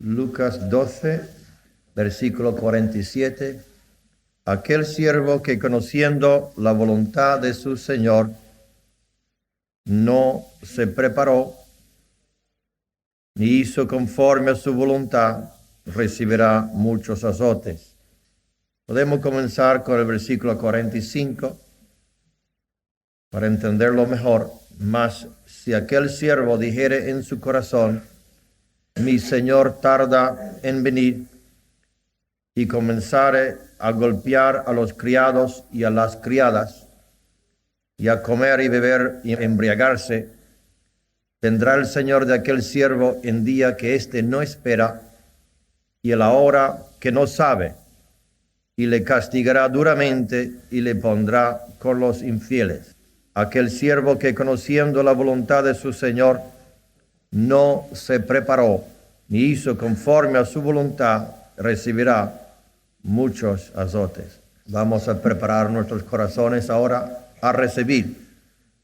Lucas 12, versículo 47. Aquel siervo que conociendo la voluntad de su Señor no se preparó ni hizo conforme a su voluntad, recibirá muchos azotes. Podemos comenzar con el versículo 45 para entenderlo mejor. Mas si aquel siervo dijere en su corazón, mi Señor tarda en venir, y comenzare a golpear a los criados y a las criadas, y a comer y beber y embriagarse, vendrá el Señor de aquel siervo en día que éste no espera, y a la hora que no sabe, y le castigará duramente, y le pondrá con los infieles. Aquel siervo que conociendo la voluntad de su Señor, no se preparó, ni hizo conforme a su voluntad, recibirá muchos azotes. Vamos a preparar nuestros corazones ahora a recibir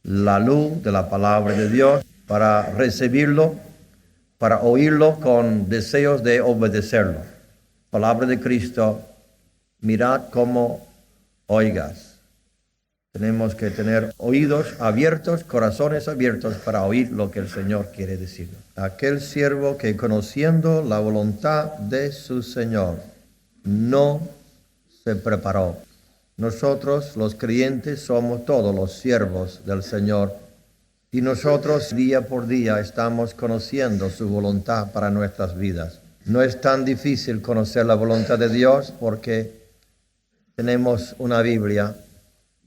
la luz de la palabra de Dios, para recibirlo, para oírlo con deseos de obedecerlo. Palabra de Cristo, mirad cómo oigas. Tenemos que tener oídos abiertos, corazones abiertos para oír lo que el Señor quiere decir. Aquel siervo que conociendo la voluntad de su Señor no se preparó. Nosotros, los creyentes, somos todos los siervos del Señor, y nosotros día por día estamos conociendo su voluntad para nuestras vidas. No es tan difícil conocer la voluntad de Dios porque tenemos una Biblia,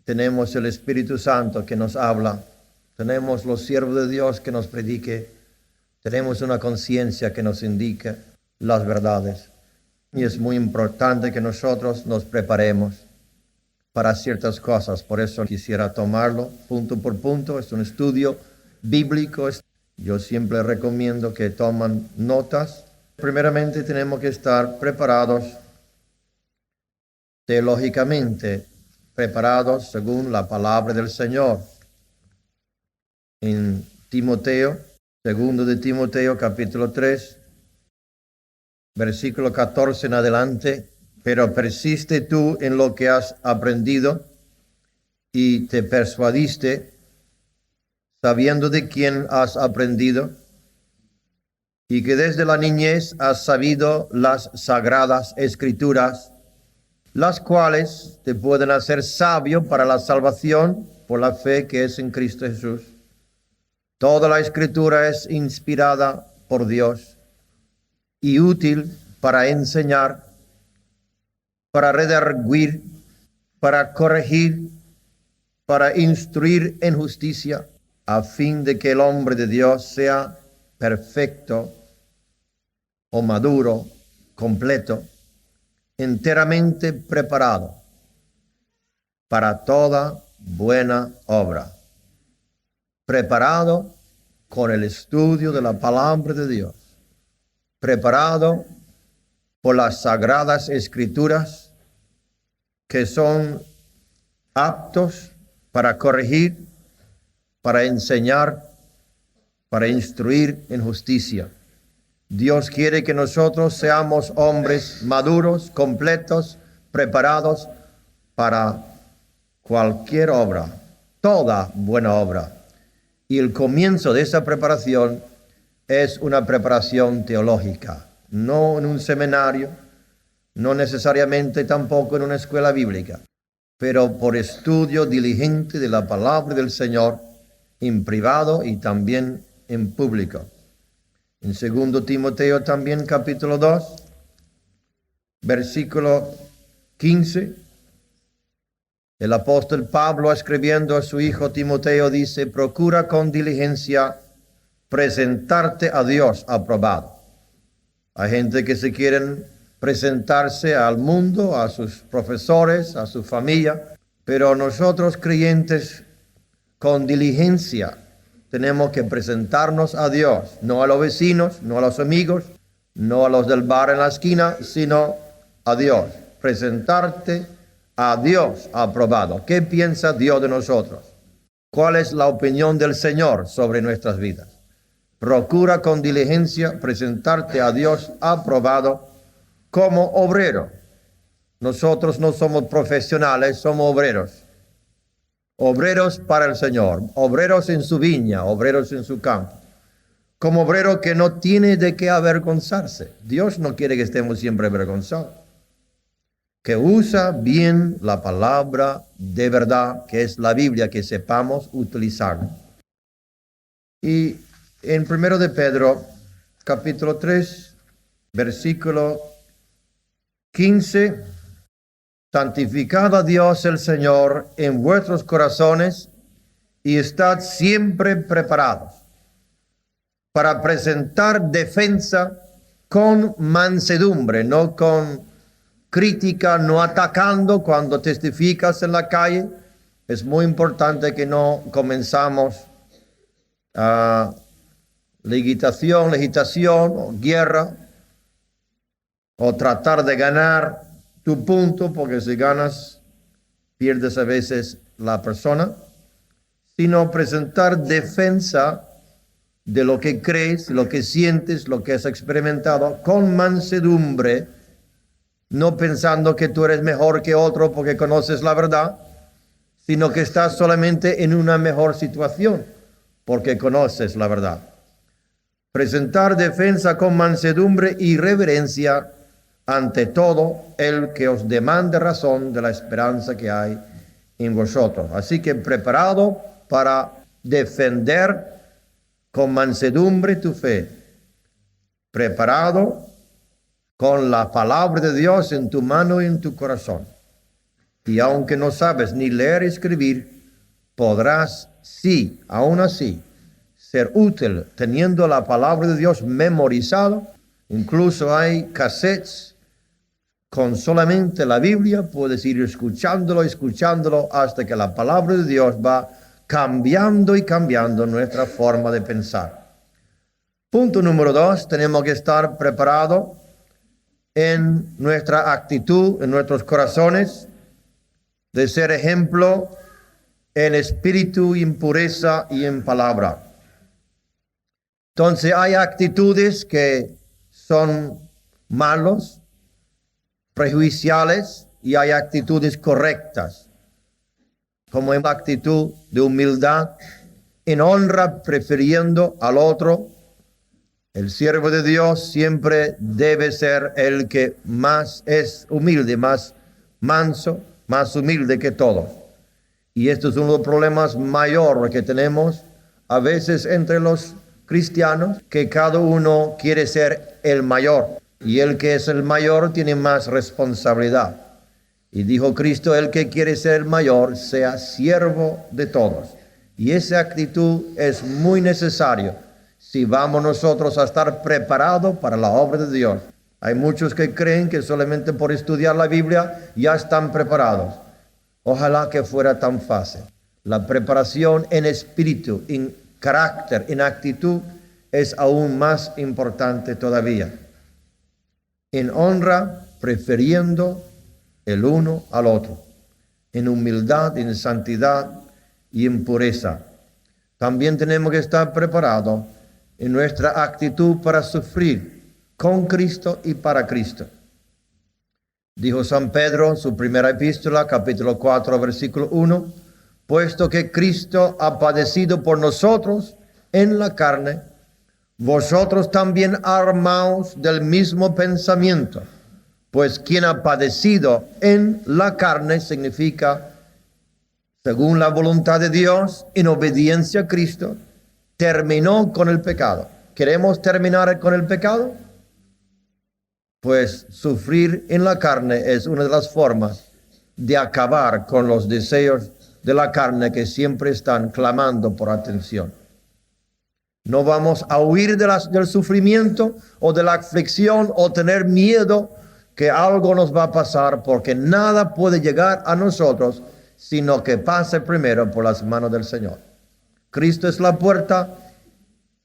tenemos el Espíritu Santo que nos habla, tenemos los siervos de Dios que nos predique, tenemos una conciencia que nos indique las verdades. Y es muy importante que nosotros nos preparemos para ciertas cosas. Por eso quisiera tomarlo punto por punto. Es un estudio bíblico. Yo siempre recomiendo que tomen notas. Primeramente tenemos que estar preparados teológicamente, preparados según la palabra del Señor. En Timoteo, segundo de Timoteo, capítulo 3, versículo 14 en adelante. Pero persiste tú en lo que has aprendido y te persuadiste, sabiendo de quién has aprendido, y que desde la niñez has sabido las sagradas escrituras, las cuales te pueden hacer sabio para la salvación por la fe que es en Cristo Jesús. Toda la escritura es inspirada por Dios y útil para enseñar, para redarguir, para corregir, para instruir en justicia, a fin de que el hombre de Dios sea perfecto o maduro, completo, enteramente preparado para toda buena obra. Preparado con el estudio de la palabra de Dios. Preparado por las sagradas escrituras, que son aptos para corregir, para enseñar, para instruir en justicia. Dios quiere que nosotros seamos hombres maduros, completos, preparados para cualquier obra, toda buena obra. Y el comienzo de esa preparación es una preparación teológica, no en un seminario, no necesariamente tampoco en una escuela bíblica, pero por estudio diligente de la palabra del Señor, en privado y también en público. En 2 Timoteo también, capítulo 2, versículo 15, el apóstol Pablo, escribiendo a su hijo Timoteo, dice: procura con diligencia presentarte a Dios aprobado. Hay gente que se quieren presentarse al mundo, a sus profesores, a su familia, pero nosotros creyentes con diligencia tenemos que presentarnos a Dios, no a los vecinos, no a los amigos, no a los del bar en la esquina, sino a Dios. Presentarte a Dios aprobado. ¿Qué piensa Dios de nosotros? ¿Cuál es la opinión del Señor sobre nuestras vidas? procura con diligencia presentarte a Dios aprobado como obrero. Nosotros no somos profesionales, somos obreros. Obreros para el Señor, obreros en su viña, obreros en su campo. Como obrero que no tiene de qué avergonzarse. Dios no quiere que estemos siempre avergonzados. Que usa bien la palabra de verdad, que es la Biblia, que sepamos utilizarla. Y en 1 de Pedro, capítulo 3, versículo 15, santificad a Dios el Señor en vuestros corazones y estad siempre preparados para presentar defensa con mansedumbre, no con crítica, no atacando cuando testificas en la calle. Es muy importante que no comenzamos legitación o guerra o tratar de ganar tu punto, porque si ganas pierdes a veces la persona, sino presentar defensa de lo que crees, lo que sientes, lo que has experimentado, con mansedumbre, no pensando que tú eres mejor que otro porque conoces la verdad, sino que estás solamente en una mejor situación porque conoces la verdad. Presentar defensa con mansedumbre y reverencia ante todo el que os demande razón de la esperanza que hay en vosotros. Así que preparado para defender con mansedumbre tu fe, preparado con la palabra de Dios en tu mano y en tu corazón. Y aunque no sabes ni leer y escribir, podrás, sí, aún así, ser útil teniendo la palabra de Dios memorizado. Incluso hay cassettes con solamente la Biblia, puedes ir escuchándolo hasta que la palabra de Dios va cambiando y cambiando nuestra forma de pensar. Punto número 2, tenemos que estar preparados en nuestra actitud, en nuestros corazones, de ser ejemplo en espíritu, en pureza y en palabra. Entonces hay actitudes que son malos, prejuiciales, y hay actitudes correctas, como en la actitud de humildad, en honra, prefiriendo al otro. El siervo de Dios siempre debe ser el que más es humilde, más manso, más humilde que todos. Y esto es uno de los problemas mayores que tenemos a veces entre los cristianos, que cada uno quiere ser el mayor. Y el que es el mayor tiene más responsabilidad. Y dijo Cristo, el que quiere ser el mayor, sea siervo de todos. Y esa actitud es muy necesaria si vamos nosotros a estar preparados para la obra de Dios. Hay muchos que creen que solamente por estudiar la Biblia ya están preparados. Ojalá que fuera tan fácil. La preparación en espíritu, en carácter, en actitud, es aún más importante todavía. En honra, prefiriendo el uno al otro, en humildad, en santidad y en pureza. También tenemos que estar preparados en nuestra actitud para sufrir con Cristo y para Cristo. Dijo San Pedro en su primera epístola, capítulo 4, versículo 1, puesto que Cristo ha padecido por nosotros en la carne, vosotros también armaos del mismo pensamiento, pues quien ha padecido en la carne significa, según la voluntad de Dios, en obediencia a Cristo, terminó con el pecado. ¿Queremos terminar con el pecado? Pues sufrir en la carne es una de las formas de acabar con los deseos de la carne que siempre están clamando por atención. No vamos a huir del sufrimiento o de la aflicción o tener miedo que algo nos va a pasar, porque nada puede llegar a nosotros sino que pase primero por las manos del Señor. Cristo es la puerta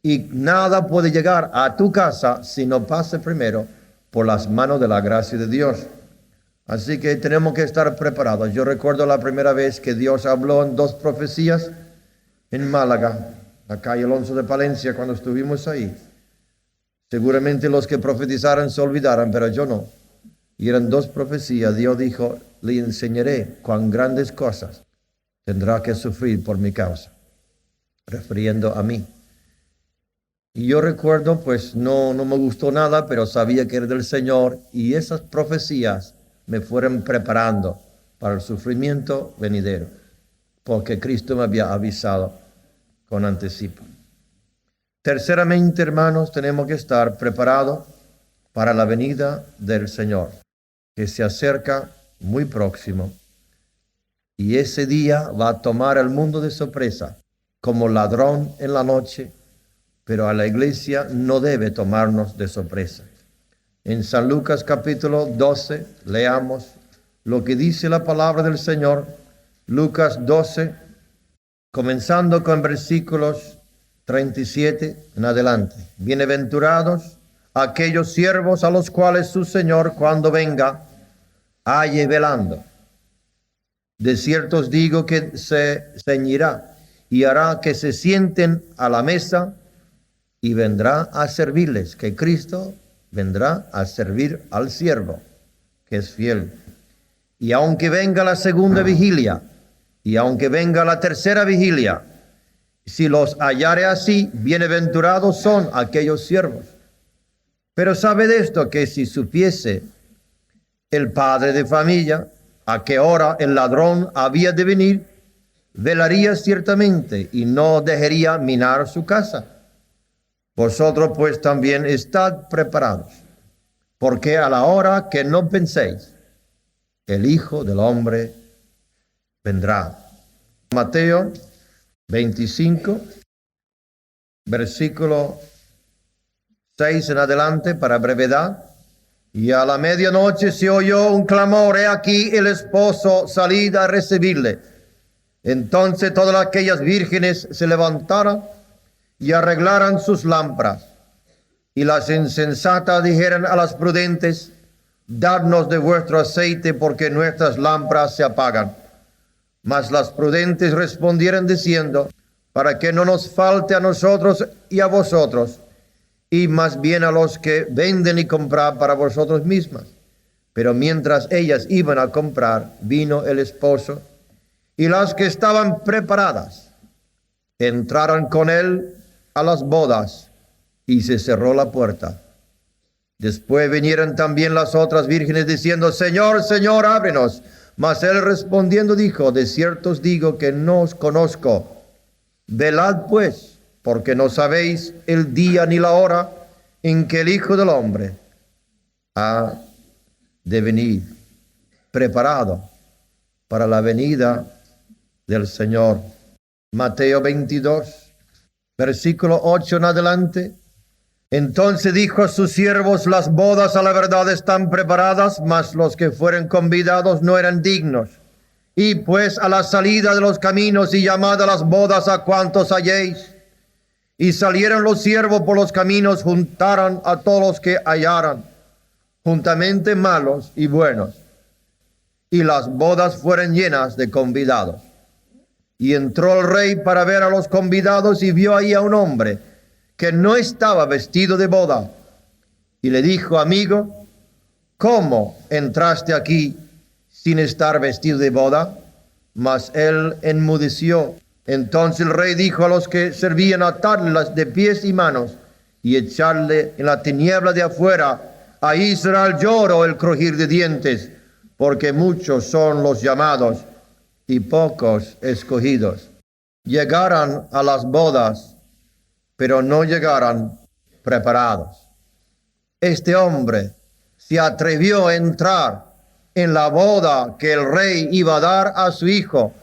y nada puede llegar a tu casa si no pase primero por las manos de la gracia de Dios. Así que tenemos que estar preparados. Yo recuerdo la primera vez que Dios habló en 2 profecías en Málaga, la calle Alonso de Palencia, cuando estuvimos ahí. Seguramente los que profetizaron se olvidaron, pero yo no. Y eran 2 profecías. Dios dijo, le enseñaré cuán grandes cosas tendrá que sufrir por mi causa, refiriendo a mí. Y yo recuerdo, pues no me gustó nada, pero sabía que era del Señor, y esas profecías me fueron preparando para el sufrimiento venidero, porque Cristo me había avisado con anticipo. Terceramente, hermanos, tenemos que estar preparados para la venida del Señor, que se acerca muy próximo. Y ese día va a tomar al mundo de sorpresa, como ladrón en la noche, pero a la iglesia no debe tomarnos de sorpresa. En San Lucas capítulo 12, leamos lo que dice la palabra del Señor. Lucas 12, comenzando con versículos 37 en adelante. Bienaventurados aquellos siervos a los cuales su Señor, cuando venga, halle velando. De cierto os digo que se ceñirá y hará que se sienten a la mesa y vendrá a servirles, que Cristo vendrá a servir al siervo, que es fiel. Y aunque venga la segunda vigilia, y aunque venga la tercera vigilia, si los hallare así, bienaventurados son aquellos siervos. Pero sabed esto, que si supiese el padre de familia a qué hora el ladrón había de venir, velaría ciertamente y no dejaría minar su casa. Vosotros pues también estad preparados, porque a la hora que no penséis, el Hijo del Hombre vendrá. Mateo 25, versículo 6 en adelante, para brevedad. Y a la medianoche se oyó un clamor, he aquí el esposo, salid a recibirle. Entonces todas aquellas vírgenes se levantaron y arreglaran sus lámparas. Y las insensatas dijeron a las prudentes, dadnos de vuestro aceite, porque nuestras lámparas se apagan. Mas las prudentes respondieron diciendo, para que no nos falte a nosotros y a vosotros, y más bien a los que venden y compran para vosotros mismas. Pero mientras ellas iban a comprar, vino el esposo, y las que estaban preparadas entraron con él a las bodas, y se cerró la puerta. Después vinieron también las otras vírgenes diciendo, Señor, Señor, ábrenos. Mas él respondiendo dijo, de cierto os digo que no os conozco. Velad pues, porque no sabéis el día ni la hora en que el Hijo del Hombre ha de venir. Preparado para la venida del Señor. Mateo 22, versículo 8 en adelante. Entonces dijo a sus siervos, las bodas a la verdad están preparadas, mas los que fueron convidados no eran dignos. Y pues a la salida de los caminos y llamad a las bodas a cuantos halléis. Y salieron los siervos por los caminos, juntaron a todos los que hallaran, juntamente malos y buenos. Y las bodas fueron llenas de convidados. Y entró el rey para ver a los convidados y vio ahí a un hombre que no estaba vestido de boda. Y le dijo, amigo, ¿cómo entraste aquí sin estar vestido de boda? Mas él enmudeció. Entonces el rey dijo a los que servían, atarle las de pies y manos y echarle en la tiniebla de afuera. Ahí será el lloro, el crujir de dientes, porque muchos son los llamados y pocos escogidos. Llegaron a las bodas, pero no llegaron preparados. Este hombre se atrevió a entrar en la boda que el rey iba a dar a su hijo,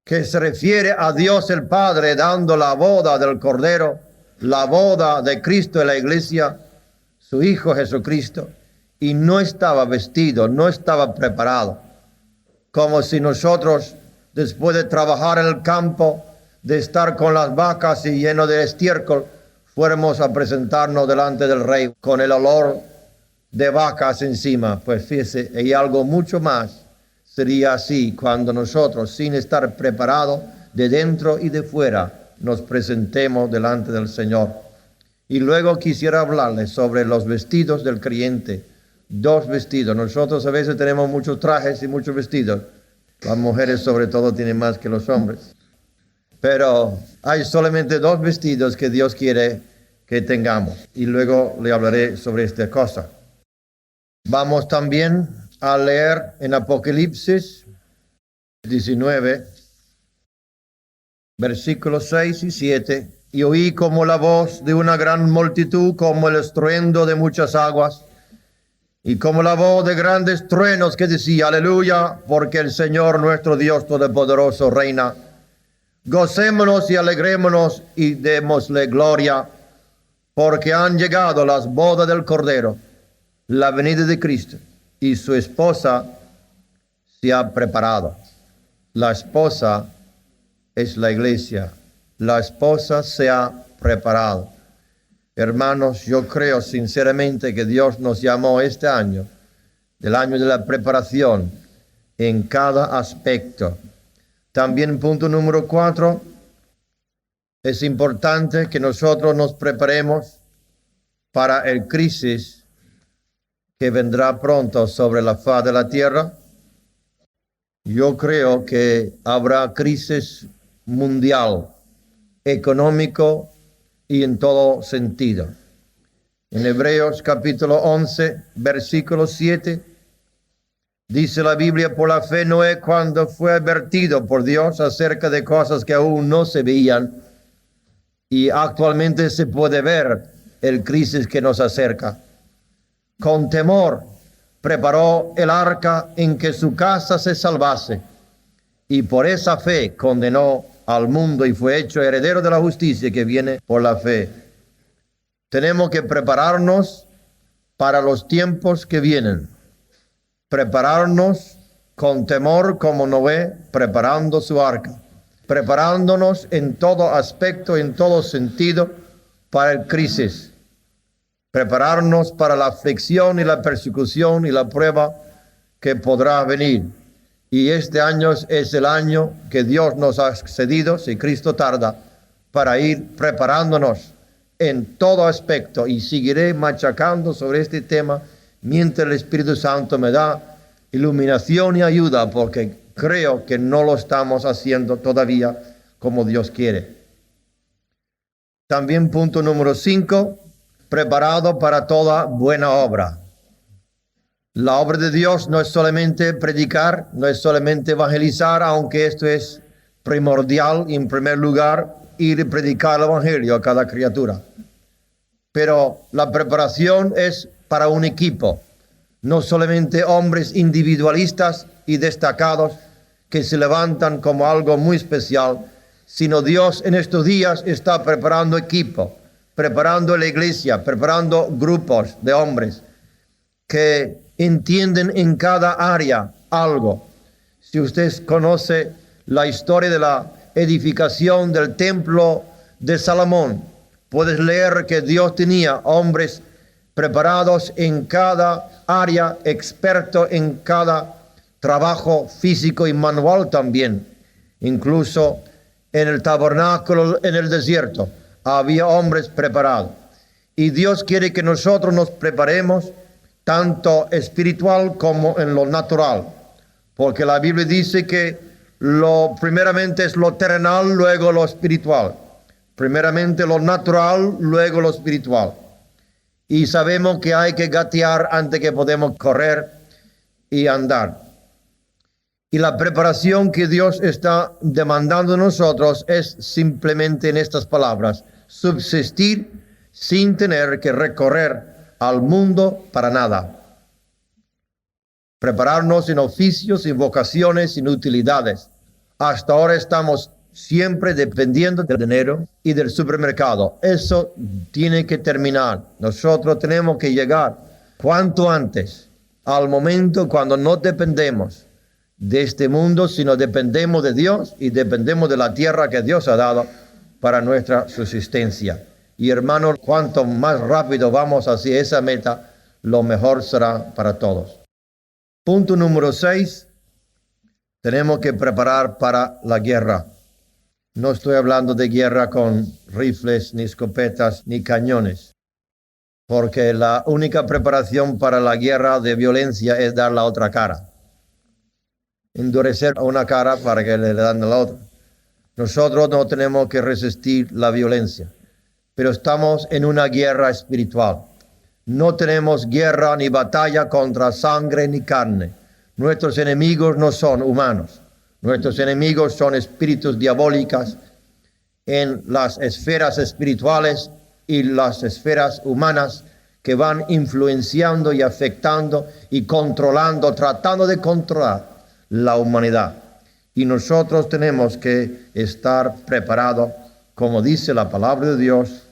que se refiere a Dios el Padre dando la boda del Cordero, la boda de Cristo en la iglesia, su Hijo Jesucristo, y no estaba vestido, no estaba preparado. Como si nosotros, después de trabajar en el campo, de estar con las vacas y lleno de estiércol, fuéramos a presentarnos delante del rey con el olor de vacas encima. Pues fíjese, y algo mucho más sería así cuando nosotros, sin estar preparados de dentro y de fuera, nos presentemos delante del Señor. Y luego quisiera hablarles sobre los vestidos del creyente. 2 vestidos. Nosotros a veces tenemos muchos trajes y muchos vestidos. Las mujeres sobre todo tienen más que los hombres. Pero hay solamente 2 vestidos que Dios quiere que tengamos. Y luego le hablaré sobre esta cosa. Vamos también a leer en Apocalipsis 19, versículos 6 y 7. Y oí como la voz de una gran multitud, como el estruendo de muchas aguas, y como la voz de grandes truenos que decía, aleluya, porque el Señor nuestro Dios Todopoderoso reina. Gocémonos y alegrémonos y démosle gloria, porque han llegado las bodas del Cordero, la venida de Cristo, y su esposa se ha preparado. La esposa es la iglesia. La esposa se ha preparado. Hermanos, yo creo sinceramente que Dios nos llamó este año, del año de la preparación, en cada aspecto. También punto número 4, es importante que nosotros nos preparemos para el crisis que vendrá pronto sobre la faz de la tierra. Yo creo que habrá crisis mundial, económico y en todo sentido. En Hebreos capítulo 11, versículo 7, dice la Biblia, por la fe Noé, cuando fue advertido por Dios acerca de cosas que aún no se veían, y actualmente se puede ver el crisis que nos acerca, con temor preparó el arca en que su casa se salvase, y por esa fe condenó al mundo y fue hecho heredero de la justicia que viene por la fe. Tenemos que prepararnos para los tiempos que vienen. Prepararnos con temor como Noé, preparando su arca. Preparándonos en todo aspecto, en todo sentido, para el crisis. Prepararnos para la aflicción y la persecución y la prueba que podrá venir. Y este año es el año que Dios nos ha cedido, si Cristo tarda, para ir preparándonos en todo aspecto. Y seguiré machacando sobre este tema mientras el Espíritu Santo me da iluminación y ayuda, porque creo que no lo estamos haciendo todavía como Dios quiere. También punto número 5, preparado para toda buena obra. La obra de Dios no es solamente predicar, no es solamente evangelizar, aunque esto es primordial y en primer lugar, ir y predicar el evangelio a cada criatura. Pero la preparación es para un equipo, no solamente hombres individualistas y destacados que se levantan como algo muy especial, sino Dios en estos días está preparando equipo, preparando la iglesia, preparando grupos de hombres que entienden en cada área algo. Si usted conoce la historia de la edificación del templo de Salomón, puedes leer que Dios tenía hombres preparados en cada área, expertos en cada trabajo físico y manual también. Incluso en el tabernáculo en el desierto había hombres preparados. Y Dios quiere que nosotros nos preparemos tanto espiritual como en lo natural, porque la Biblia dice que primeramente es lo terrenal, luego lo espiritual. Primeramente lo natural, luego lo espiritual. Y sabemos que hay que gatear antes que podemos correr y andar. Y la preparación que Dios está demandando de nosotros es simplemente en estas palabras: subsistir sin tener que recorrer al mundo para nada. Prepararnos en oficios, en vocaciones, en utilidades. Hasta ahora estamos siempre dependiendo del dinero y del supermercado. Eso tiene que terminar. Nosotros tenemos que llegar cuanto antes al momento cuando no dependemos de este mundo, sino dependemos de Dios y dependemos de la tierra que Dios ha dado para nuestra subsistencia. Y hermanos, cuanto más rápido vamos hacia esa meta, lo mejor será para todos. Punto número 6. Tenemos que preparar para la guerra. No estoy hablando de guerra con rifles, ni escopetas, ni cañones, porque la única preparación para la guerra de violencia es dar la otra cara. Endurecer una cara para que le dan la otra. Nosotros no tenemos que resistir la violencia, pero estamos en una guerra espiritual. No tenemos guerra ni batalla contra sangre ni carne. Nuestros enemigos no son humanos. Nuestros enemigos son espíritus diabólicos en las esferas espirituales y las esferas humanas que van influenciando y afectando y controlando, tratando de controlar la humanidad. Y nosotros tenemos que estar preparados, como dice la palabra de Dios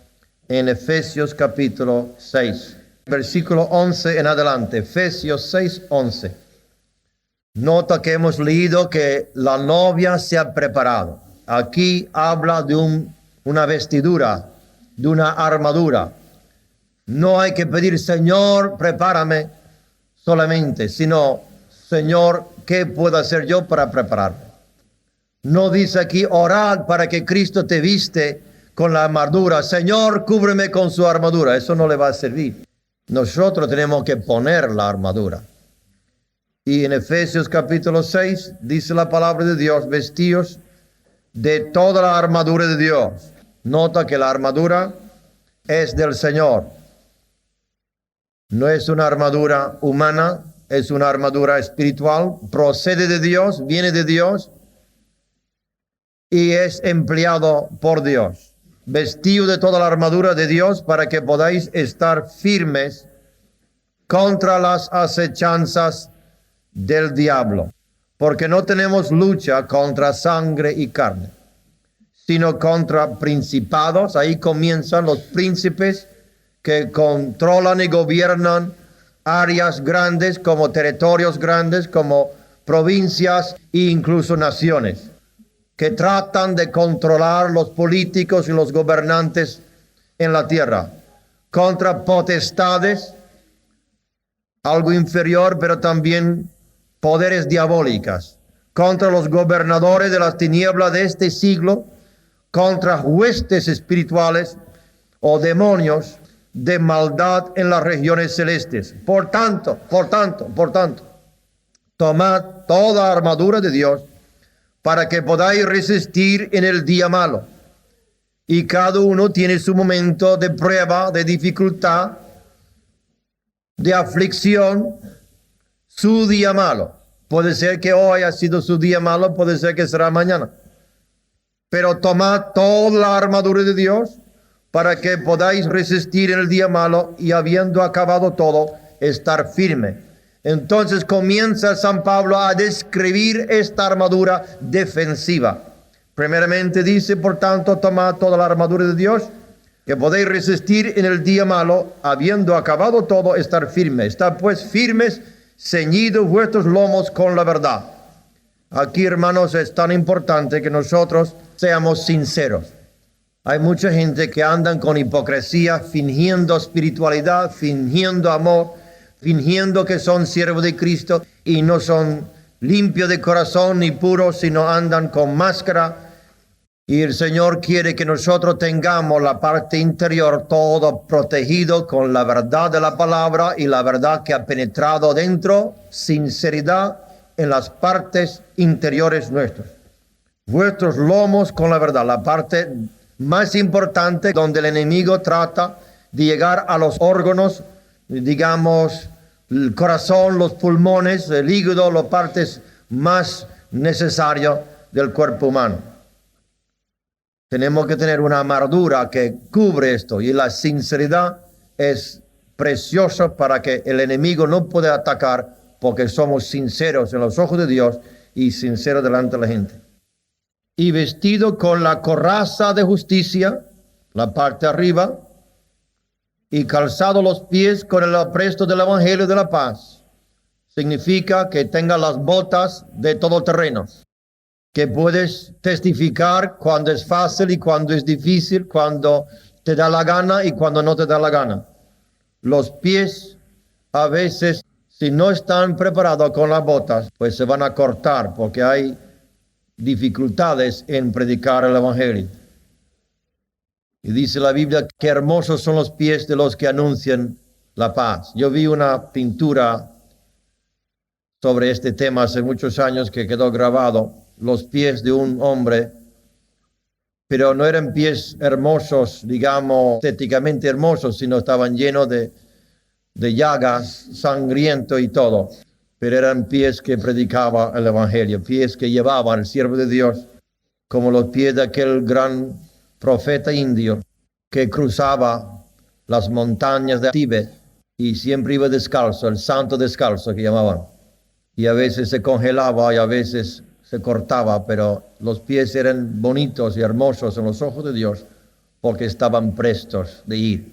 en Efesios capítulo 6, versículo 11 en adelante. Efesios 6, 11. Nota que hemos leído que la novia se ha preparado. Aquí habla de una vestidura, de una armadura. No hay que pedir, Señor, prepárame solamente, sino, Señor, ¿qué puedo hacer yo para prepararme? No dice aquí, orad para que Cristo te viste con la armadura. Señor, cúbreme con su armadura. Eso no le va a servir. Nosotros tenemos que poner la armadura. Y en Efesios capítulo 6 dice la palabra de Dios, vestidos de toda la armadura de Dios. Nota que la armadura es del Señor. No es una armadura humana, es una armadura espiritual, procede de Dios, viene de Dios y es empleado por Dios. Vestido de toda la armadura de Dios para que podáis estar firmes contra las acechanzas del diablo, porque no tenemos lucha contra sangre y carne, sino contra principados. Ahí comienzan los príncipes que controlan y gobiernan áreas grandes, como territorios grandes, como provincias e incluso naciones, que tratan de controlar los políticos y los gobernantes en la tierra, contra potestades, algo inferior, pero también poderes diabólicas, contra los gobernadores de las tinieblas de este siglo, contra huestes espirituales o demonios de maldad en las regiones celestes. Por tanto, tomad toda armadura de Dios para que podáis resistir en el día malo. Y cada uno tiene su momento de prueba, de dificultad, de aflicción, su día malo. Puede ser que hoy haya sido su día malo, puede ser que será mañana. Pero tomad toda la armadura de Dios para que podáis resistir en el día malo y habiendo acabado todo, estar firme. Entonces comienza San Pablo a describir esta armadura defensiva. Primeramente dice, por tanto, tomad toda la armadura de Dios, que podéis resistir en el día malo, habiendo acabado todo, estar firme. Estad pues firmes, ceñidos vuestros lomos con la verdad. Aquí, hermanos, es tan importante que nosotros seamos sinceros. Hay mucha gente que andan con hipocresía, fingiendo espiritualidad, fingiendo amor, fingiendo que son siervos de Cristo y no son limpios de corazón ni puros, sino andan con máscara. Y el Señor quiere que nosotros tengamos la parte interior todo protegido con la verdad de la palabra y la verdad que ha penetrado dentro, sinceridad en las partes interiores nuestras. Vuestros lomos con la verdad, la parte más importante donde el enemigo trata de llegar a los órganos, digamos, el corazón, los pulmones, el hígado, las partes más necesarias del cuerpo humano. Tenemos que tener una armadura que cubre esto y la sinceridad es preciosa para que el enemigo no pueda atacar porque somos sinceros en los ojos de Dios y sinceros delante de la gente. Y vestido con la coraza de justicia, la parte arriba, y calzado los pies con el apresto del evangelio de la paz. Significa que tenga las botas de todo terreno, que puedes testificar cuando es fácil y cuando es difícil, cuando te da la gana y cuando no te da la gana. Los pies a veces, si no están preparados con las botas, pues se van a cortar porque hay dificultades en predicar el Evangelio. Y dice la Biblia que hermosos son los pies de los que anuncian la paz. Yo vi una pintura sobre este tema hace muchos años que quedó grabado, los pies de un hombre, pero no eran pies hermosos, digamos, estéticamente hermosos, sino estaban llenos de llagas, sangriento y todo. Pero eran pies que predicaba el Evangelio, pies que llevaban el siervo de Dios, como los pies de aquel gran profeta indio que cruzaba las montañas de Tíbet y siempre iba descalzo, el santo descalzo que llamaban. Y a veces se congelaba y a veces se cortaba, pero los pies eran bonitos y hermosos en los ojos de Dios porque estaban prestos de ir.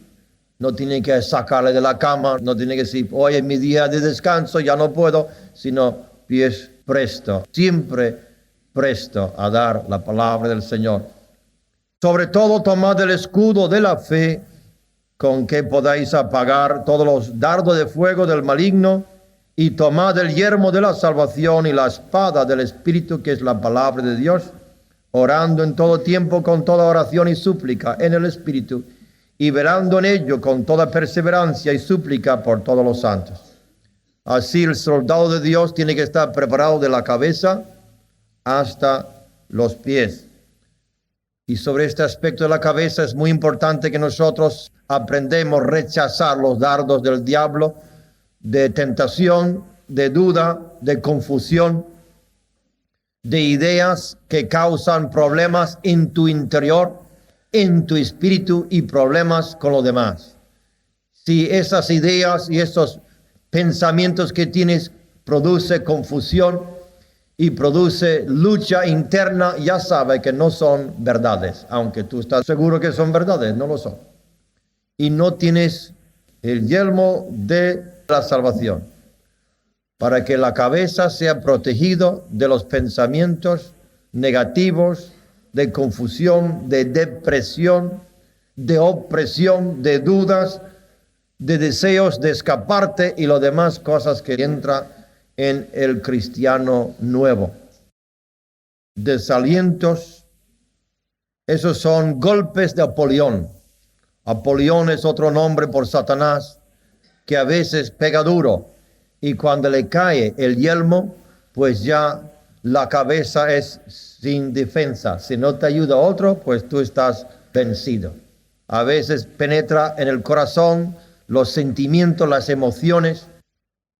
No tiene que sacarle de la cama, no tiene que decir, hoy es mi día de descanso, ya no puedo, sino pies presto, siempre presto a dar la palabra del Señor. Sobre todo tomad el escudo de la fe, con que podáis apagar todos los dardos de fuego del maligno, y tomad el yelmo de la salvación y la espada del Espíritu, que es la palabra de Dios, orando en todo tiempo con toda oración y súplica en el Espíritu, y velando en ello con toda perseverancia y súplica por todos los santos. Así el soldado de Dios tiene que estar preparado de la cabeza hasta los pies. Y sobre este aspecto de la cabeza es muy importante que nosotros aprendemos a rechazar los dardos del diablo, de tentación, de duda, de confusión, de ideas que causan problemas en tu interior, en tu espíritu y problemas con los demás. Si esas ideas y esos pensamientos que tienes produce confusión y produce lucha interna, ya sabes que no son verdades, aunque tú estás seguro que son verdades, no lo son. Y no tienes el yelmo de la salvación, para que la cabeza sea protegido de los pensamientos negativos, de confusión, de depresión, de opresión, de dudas, de deseos de escaparte y las demás cosas que entra en el cristiano nuevo. Desalientos, esos son golpes de Apolión. Apolión es otro nombre por Satanás, que a veces pega duro, y cuando le cae el yelmo, pues ya la cabeza es sin defensa. Si no te ayuda otro, pues tú estás vencido. A veces penetra en el corazón los sentimientos, las emociones.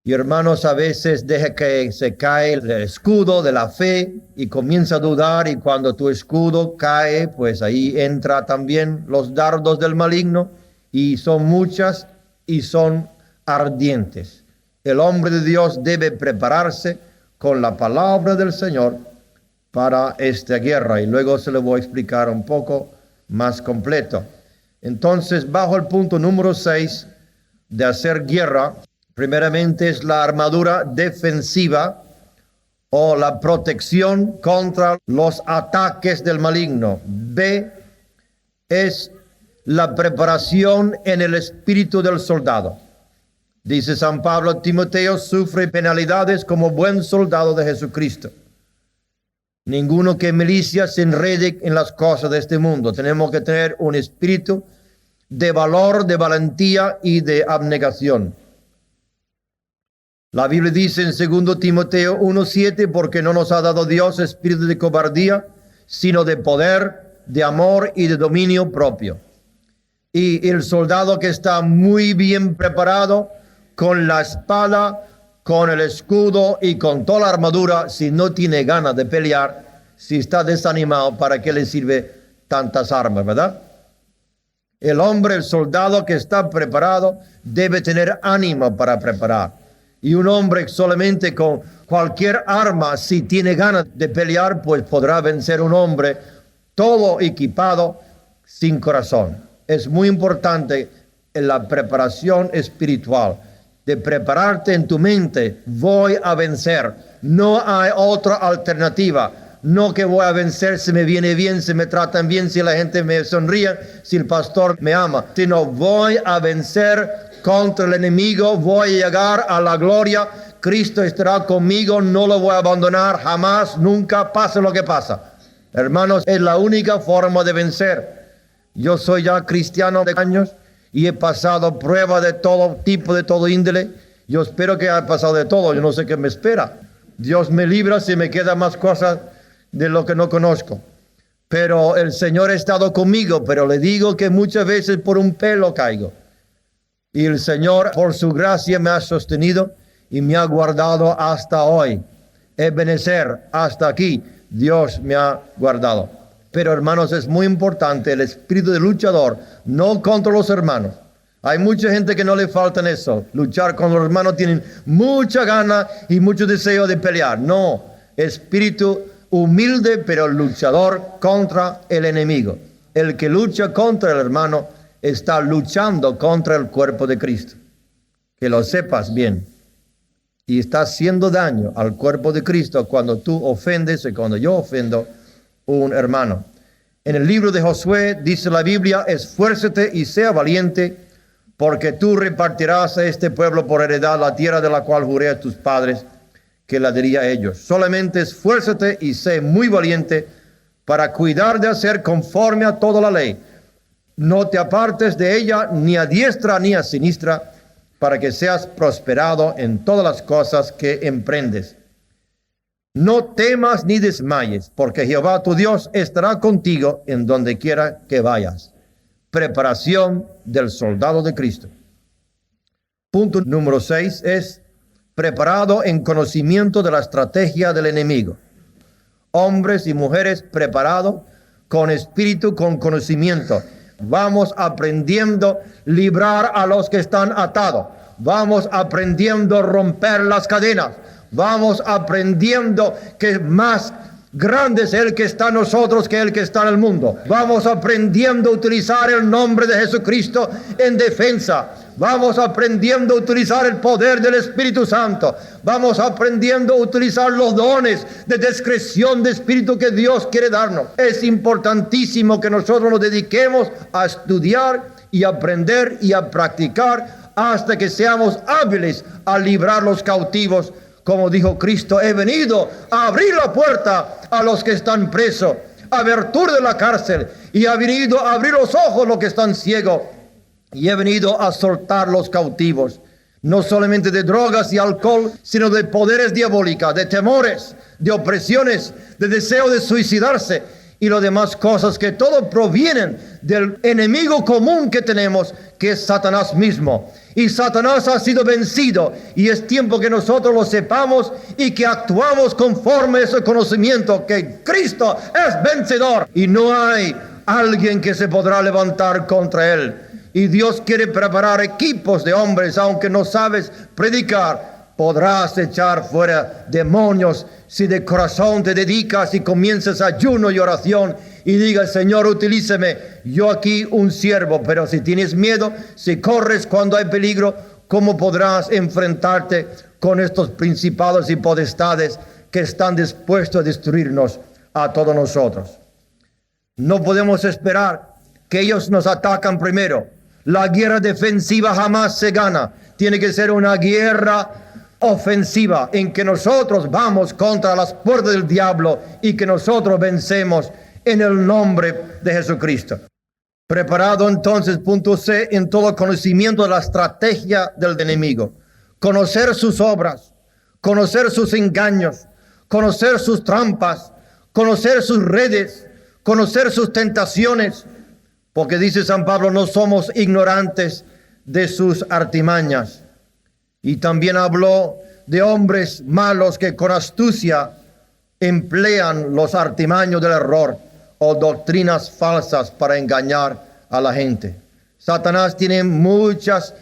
Y hermanos, a veces deja que se cae el escudo de la fe y comienza a dudar, y cuando tu escudo cae, pues ahí entra también los dardos del maligno, y son muchas y son ardientes. El hombre de Dios debe prepararse con la palabra del Señor para esta guerra, y luego se lo voy a explicar un poco más completo. Entonces, bajo el punto número 6 de hacer guerra, primeramente es la armadura defensiva o la protección contra los ataques del maligno. B es la preparación en el espíritu del soldado. Dice San Pablo, Timoteo sufre penalidades como buen soldado de Jesucristo. Ninguno que milicia se enrede en las cosas de este mundo. Tenemos que tener un espíritu de valor, de valentía y de abnegación. La Biblia dice en 2 Timoteo 1:7, porque no nos ha dado Dios espíritu de cobardía, sino de poder, de amor y de dominio propio. Y el soldado que está muy bien preparado, con la espada, con el escudo y con toda la armadura, si no tiene ganas de pelear, si está desanimado, ¿para qué le sirve tantas armas, verdad? El hombre, el soldado que está preparado, debe tener ánimo para preparar. Y un hombre solamente con cualquier arma, si tiene ganas de pelear, pues podrá vencer un hombre todo equipado, sin corazón. Es muy importante en la preparación espiritual, de prepararte en tu mente, voy a vencer, no hay otra alternativa. No que voy a vencer si me viene bien, si me tratan bien, si la gente me sonríe, si el pastor me ama, sino voy a vencer contra el enemigo, voy a llegar a la gloria Cristo estará conmigo, no lo voy a abandonar jamás, nunca, pase lo que pasa. Hermanos, es la única forma de vencer. Yo soy ya cristiano de años y he pasado pruebas de todo tipo, de todo índole. Yo espero que haya pasado de todo, yo no sé qué me espera. Dios me libra si me quedan más cosas de lo que no conozco. Pero el Señor ha estado conmigo, pero le digo que muchas veces por un pelo caigo. Y el Señor, por su gracia, me ha sostenido y me ha guardado hasta hoy. Ebenezer, hasta aquí, Dios me ha guardado. Pero hermanos, es muy importante el espíritu de luchador, no contra los hermanos. Hay mucha gente que no le falta eso. Luchar con los hermanos, tienen mucha gana y mucho deseo de pelear. No, espíritu humilde pero luchador contra el enemigo. El que lucha contra el hermano está luchando contra el cuerpo de Cristo. Que lo sepas bien. Y está haciendo daño al cuerpo de Cristo cuando tú ofendes y cuando yo ofendo un hermano. En el libro de Josué dice la Biblia: esfuérzate y sea valiente, porque tú repartirás a este pueblo por heredad la tierra de la cual juré a tus padres que la daría a ellos. Solamente esfuérzate y sé muy valiente para cuidar de hacer conforme a toda la ley. No te apartes de ella ni a diestra ni a siniestra, para que seas prosperado en todas las cosas que emprendes. No temas ni desmayes, porque Jehová tu Dios estará contigo en donde quiera que vayas. Preparación del soldado de Cristo. Punto número 6 es preparado en conocimiento de la estrategia del enemigo. Hombres y mujeres preparados con espíritu, con conocimiento. Vamos aprendiendo a librar a los que están atados. Vamos aprendiendo a romper las cadenas. Vamos aprendiendo que más grande es el que está en nosotros que el que está en el mundo. Vamos aprendiendo a utilizar el nombre de Jesucristo en defensa. Vamos aprendiendo a utilizar el poder del Espíritu Santo. Vamos aprendiendo a utilizar los dones de discreción de espíritu que Dios quiere darnos. Es importantísimo que nosotros nos dediquemos a estudiar y aprender y a practicar hasta que seamos hábiles a librar los cautivos. Como dijo Cristo: he venido a abrir la puerta a los que están presos, a abertura de la cárcel, y he venido a abrir los ojos a los que están ciegos, y he venido a soltar los cautivos, no solamente de drogas y alcohol, sino de poderes diabólicos, de temores, de opresiones, de deseo de suicidarse y las demás cosas que todo provienen del enemigo común que tenemos, que es Satanás mismo. Y Satanás ha sido vencido, y es tiempo que nosotros lo sepamos y que actuamos conforme a ese conocimiento que Cristo es vencedor y no hay alguien que se podrá levantar contra él. Y Dios quiere preparar equipos de hombres. Aunque no sabes predicar, podrás echar fuera demonios si de corazón te dedicas y comienzas ayuno y oración y digas: Señor, utilíceme, yo aquí un siervo. Pero si tienes miedo, si corres cuando hay peligro, ¿cómo podrás enfrentarte con estos principados y potestades que están dispuestos a destruirnos a todos nosotros? No podemos esperar que ellos nos atacan primero. La guerra defensiva jamás se gana. Tiene que ser una guerra ofensiva en que nosotros vamos contra las puertas del diablo y que nosotros vencemos en el nombre de Jesucristo. Preparado entonces, punto C, en todo conocimiento de la estrategia del enemigo. Conocer sus obras, conocer sus engaños, conocer sus trampas, conocer sus redes, conocer sus tentaciones. Porque dice San Pablo: no somos ignorantes de sus artimañas. Y también habló de hombres malos que con astucia emplean los artimaños del error o doctrinas falsas para engañar a la gente. Satanás tiene muchas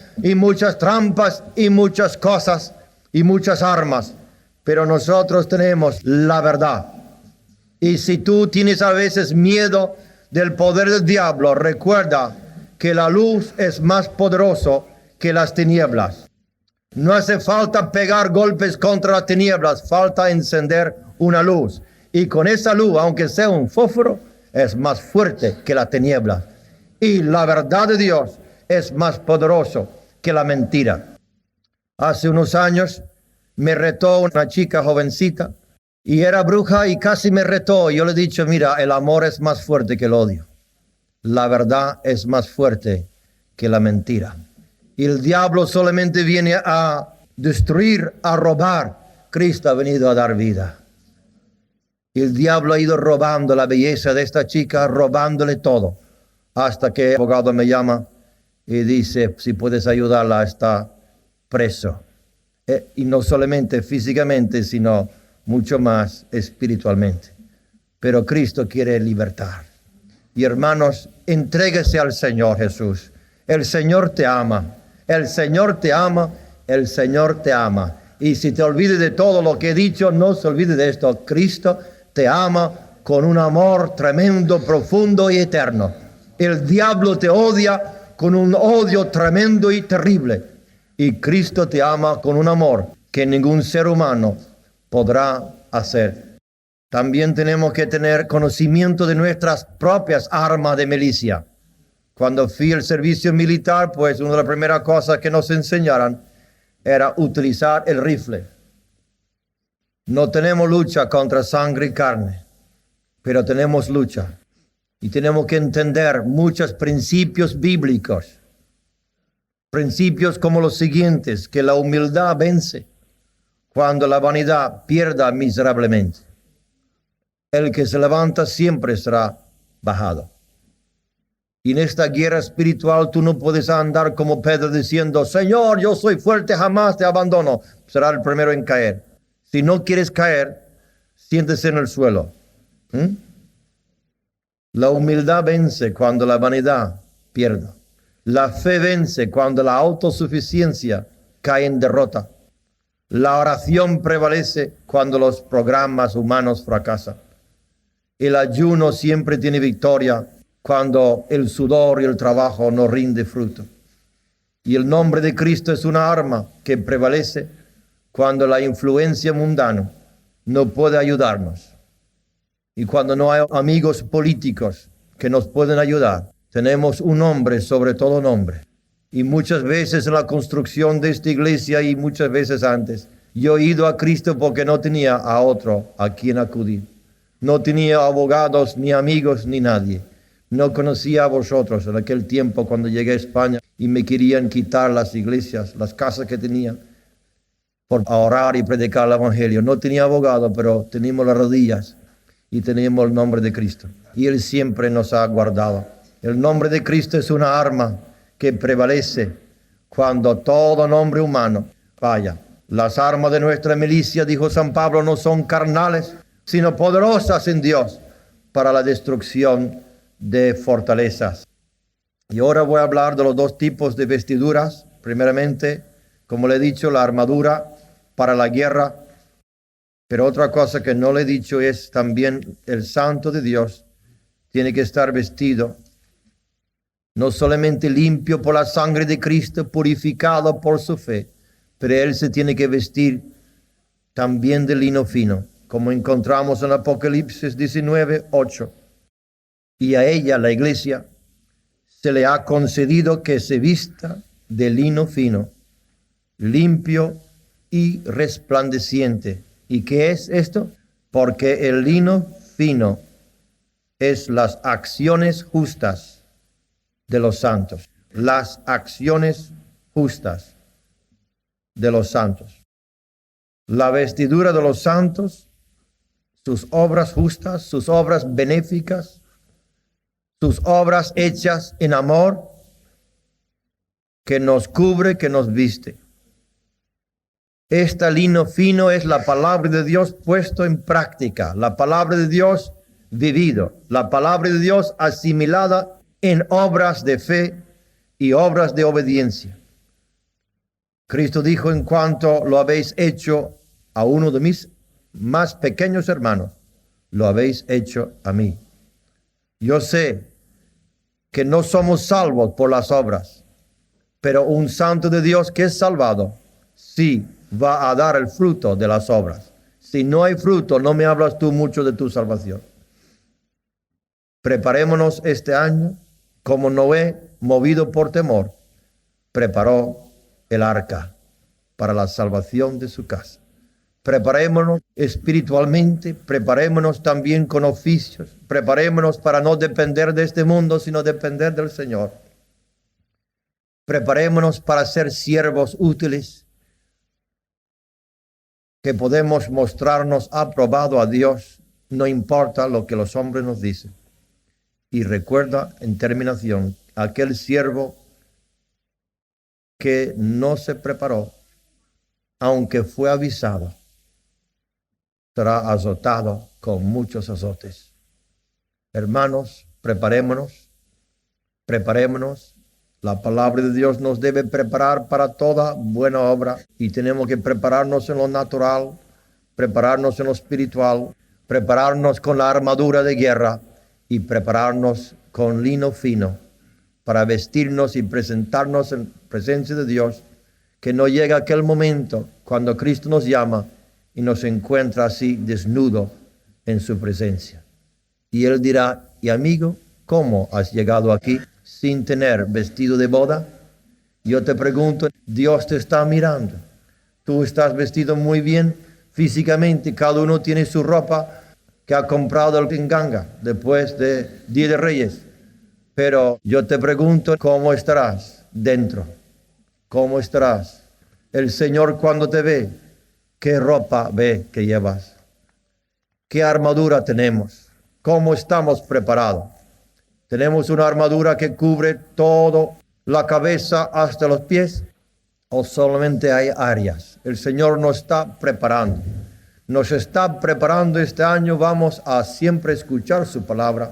trampas y muchas cosas y muchas armas, pero nosotros tenemos la verdad. Y si tú tienes a veces miedo del poder del diablo, recuerda que la luz es más poderoso que las tinieblas. No hace falta pegar golpes contra las tinieblas, falta encender una luz. Y con esa luz, aunque sea un fósforo, es más fuerte que la tiniebla. Y la verdad de Dios es más poderoso que la mentira. Hace unos años me retó una chica jovencita y era bruja y casi me retó. Yo le he dicho, mira, el amor es más fuerte que el odio. La verdad es más fuerte que la mentira. Y el diablo solamente viene a destruir, a robar. Cristo ha venido a dar vida. Y el diablo ha ido robando la belleza de esta chica, robándole todo. Hasta que el abogado me llama y dice, si puedes ayudarla, está preso. Y no solamente físicamente, sino mucho más espiritualmente. Pero Cristo quiere libertar. Y hermanos, entréguese al Señor Jesús. El Señor te ama. El Señor te ama. El Señor te ama. Y si te olvides de todo lo que he dicho, no se olvide de esto. Cristo te ama con un amor tremendo, profundo y eterno. El diablo te odia con un odio tremendo y terrible. Y Cristo te ama con un amor que ningún ser humano podrá hacer. También tenemos que tener conocimiento de nuestras propias armas de milicia. Cuando fui al servicio militar, pues una de las primeras cosas que nos enseñaron era utilizar el rifle. No tenemos lucha contra sangre y carne, pero tenemos lucha. Y tenemos que entender muchos principios bíblicos. Principios como los siguientes, que la humildad vence cuando la vanidad pierda miserablemente. El que se levanta siempre será bajado. Y en esta guerra espiritual tú no puedes andar como Pedro diciendo, Señor, yo soy fuerte, jamás te abandono. Será el primero en caer. Si no quieres caer, siéntese en el suelo. La humildad vence cuando la vanidad pierda. La fe vence cuando la autosuficiencia cae en derrota. La oración prevalece cuando los programas humanos fracasan. El ayuno siempre tiene victoria cuando el sudor y el trabajo no rinde fruto. Y el nombre de Cristo es una arma que prevalece cuando la influencia mundana no puede ayudarnos. Y cuando no hay amigos políticos que nos pueden ayudar, tenemos un nombre sobre todo nombre. Y muchas veces en la construcción de esta iglesia y muchas veces antes, yo he ido a Cristo porque no tenía a otro a quien acudir. No tenía abogados, ni amigos, ni nadie. No conocía a vosotros en aquel tiempo cuando llegué a España y me querían quitar las iglesias, las casas que tenía, por orar y predicar el evangelio. No tenía abogado, pero teníamos las rodillas y teníamos el nombre de Cristo. Y Él siempre nos ha guardado. El nombre de Cristo es una arma que prevalece cuando todo nombre humano falla. Las armas de nuestra milicia, dijo San Pablo, no son carnales, sino poderosas en Dios para la destrucción de fortalezas. Y ahora voy a hablar de los dos tipos de vestiduras. Primeramente, como le he dicho, la armadura para la guerra. Pero otra cosa que no le he dicho es también el santo de Dios tiene que estar vestido no solamente limpio por la sangre de Cristo, purificado por su fe, pero él se tiene que vestir también de lino fino, como encontramos en Apocalipsis 19:8. Y a ella, la iglesia, se le ha concedido que se vista de lino fino, limpio y resplandeciente. ¿Y qué es esto? Porque el lino fino es las acciones justas de los santos. Las acciones justas de los santos. La vestidura de los santos, sus obras justas, sus obras benéficas, sus obras hechas en amor, que nos cubre, que nos viste. Este lino fino es la palabra de Dios puesto en práctica, la palabra de Dios vivido, la palabra de Dios asimilada en obras de fe y obras de obediencia. Cristo dijo, en cuanto lo habéis hecho a uno de mis más pequeños hermanos, lo habéis hecho a mí. Yo sé que no somos salvos por las obras, pero un santo de Dios que es salvado, sí va a dar el fruto de las obras. Si no hay fruto, no me hablas tú mucho de tu salvación. Preparémonos este año como Noé, movido por temor, preparó el arca para la salvación de su casa. Preparémonos espiritualmente, preparémonos también con oficios, preparémonos para no depender de este mundo, sino depender del Señor. Preparémonos para ser siervos útiles, que podemos mostrarnos aprobado a Dios, no importa lo que los hombres nos dicen. Y recuerda en terminación, aquel siervo que no se preparó, aunque fue avisado, será azotado con muchos azotes. Hermanos, preparémonos. La palabra de Dios nos debe preparar para toda buena obra y tenemos que prepararnos en lo natural, prepararnos en lo espiritual, prepararnos con la armadura de guerra y prepararnos con lino fino para vestirnos y presentarnos en presencia de Dios, que no llega aquel momento cuando Cristo nos llama y nos encuentra así desnudo en su presencia. Y Él dirá: y amigo, ¿cómo has llegado aquí sin tener vestido de boda? Yo te pregunto, Dios te está mirando. Tú estás vestido muy bien físicamente, cada uno tiene su ropa que ha comprado en ganga después de Día de Reyes. Pero yo te pregunto, ¿cómo estarás dentro? ¿Cómo estarás? El Señor, cuando te ve, ¿qué ropa ve que llevas? ¿Qué armadura tenemos? ¿Cómo estamos preparados? ¿Tenemos una armadura que cubre todo, la cabeza hasta los pies? ¿O solamente hay áreas? El Señor nos está preparando. Nos está preparando este año. Vamos a siempre escuchar su palabra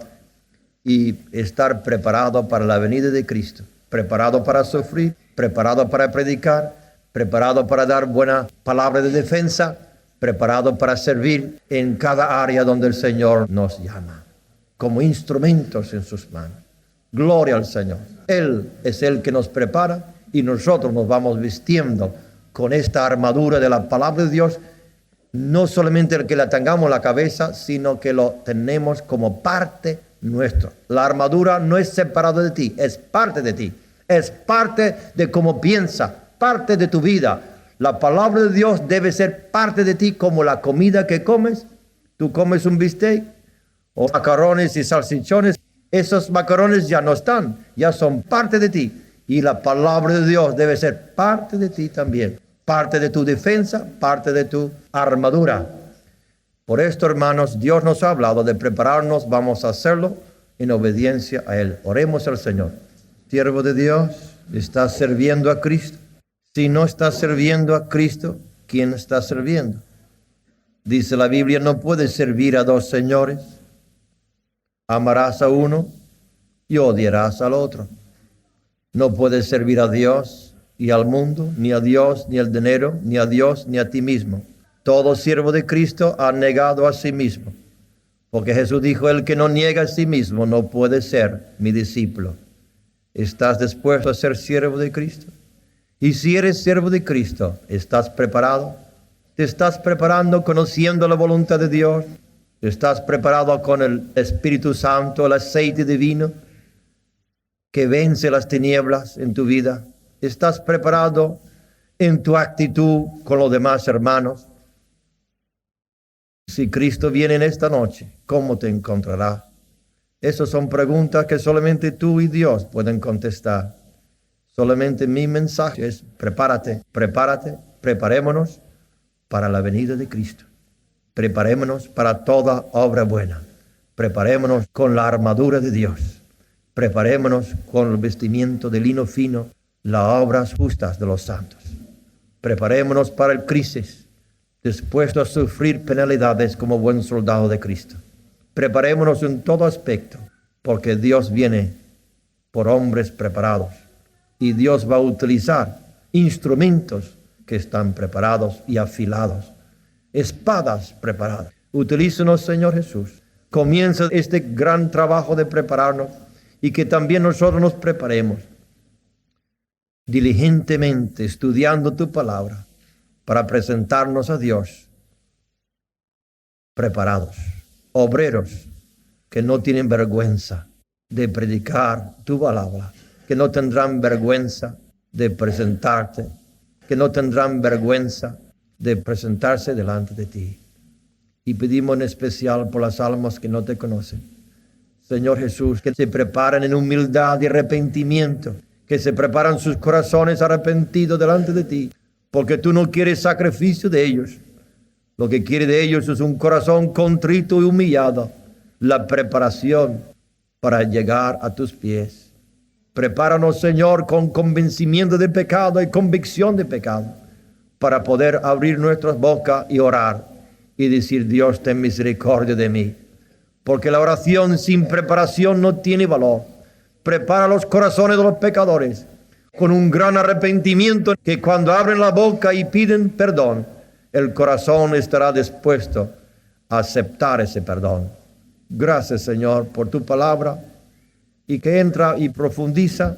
y estar preparado para la venida de Cristo. Preparado para sufrir, preparado para predicar, preparado para dar buena palabra de defensa, preparado para servir en cada área donde el Señor nos llama, como instrumentos en sus manos. Gloria al Señor. Él es el que nos prepara y nosotros nos vamos vistiendo con esta armadura de la palabra de Dios, no solamente el que la tengamos en la cabeza, sino que lo tenemos como parte nuestro. La armadura no es separada de ti, es parte de ti, es parte de cómo piensa, parte de tu vida. La palabra de Dios debe ser parte de ti como la comida que comes. Tú comes un bistec o macarrones y salchichones, esos macarrones ya no están, ya son parte de ti. Y la palabra de Dios debe ser parte de ti también, parte de tu defensa, parte de tu armadura. Por esto, hermanos, Dios nos ha hablado de prepararnos, vamos a hacerlo en obediencia a Él. Oremos al Señor. Siervo de Dios, ¿estás sirviendo a Cristo? Si no estás sirviendo a Cristo, ¿quién está sirviendo? Dice la Biblia, no puedes servir a dos señores. Amarás a uno y odiarás al otro. No puedes servir a Dios y al mundo, ni a Dios ni al dinero, ni a Dios ni a ti mismo. Todo siervo de Cristo ha negado a sí mismo, porque Jesús dijo, el que no niega a sí mismo no puede ser mi discípulo. ¿Estás dispuesto a ser siervo de Cristo? Y si eres siervo de Cristo, ¿estás preparado? ¿Te estás preparando conociendo la voluntad de Dios? ¿Te estás preparado con el Espíritu Santo, el aceite divino que vence las tinieblas en tu vida? ¿Estás preparado en tu actitud con los demás hermanos? Si Cristo viene en esta noche, ¿cómo te encontrará? Esas son preguntas que solamente tú y Dios pueden contestar. Solamente mi mensaje es prepárate, preparémonos para la venida de Cristo. Preparémonos para toda obra buena. Preparémonos con la armadura de Dios. Preparémonos con el vestimiento de lino fino, las obras justas de los santos. Preparémonos para el crisis, dispuesto a sufrir penalidades como buen soldado de Cristo. Preparémonos en todo aspecto, porque Dios viene por hombres preparados. Y Dios va a utilizar instrumentos que están preparados y afilados. Espadas preparadas. Utilízanos, Señor Jesús. Comienza este gran trabajo de prepararnos y que también nosotros nos preparemos diligentemente estudiando tu palabra para presentarnos a Dios preparados. Obreros que no tienen vergüenza de predicar tu palabra, que no tendrán vergüenza de presentarte, que no tendrán vergüenza de presentarse delante de ti. Y pedimos en especial por las almas que no te conocen. Señor Jesús, que se preparen en humildad y arrepentimiento, que se preparan sus corazones arrepentidos delante de ti, porque tú no quieres sacrificio de ellos. Lo que quiere de ellos es un corazón contrito y humillado, la preparación para llegar a tus pies. Prepáranos, Señor, con convencimiento de pecado y convicción de pecado, para poder abrir nuestras bocas y orar y decir: Dios, ten misericordia de mí. Porque la oración sin preparación no tiene valor. Prepara los corazones de los pecadores con un gran arrepentimiento, que cuando abren la boca y piden perdón, el corazón estará dispuesto a aceptar ese perdón. Gracias, Señor, por tu palabra, y que entra y profundiza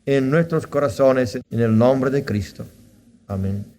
en nuestros corazones en el nombre de Cristo. Amén.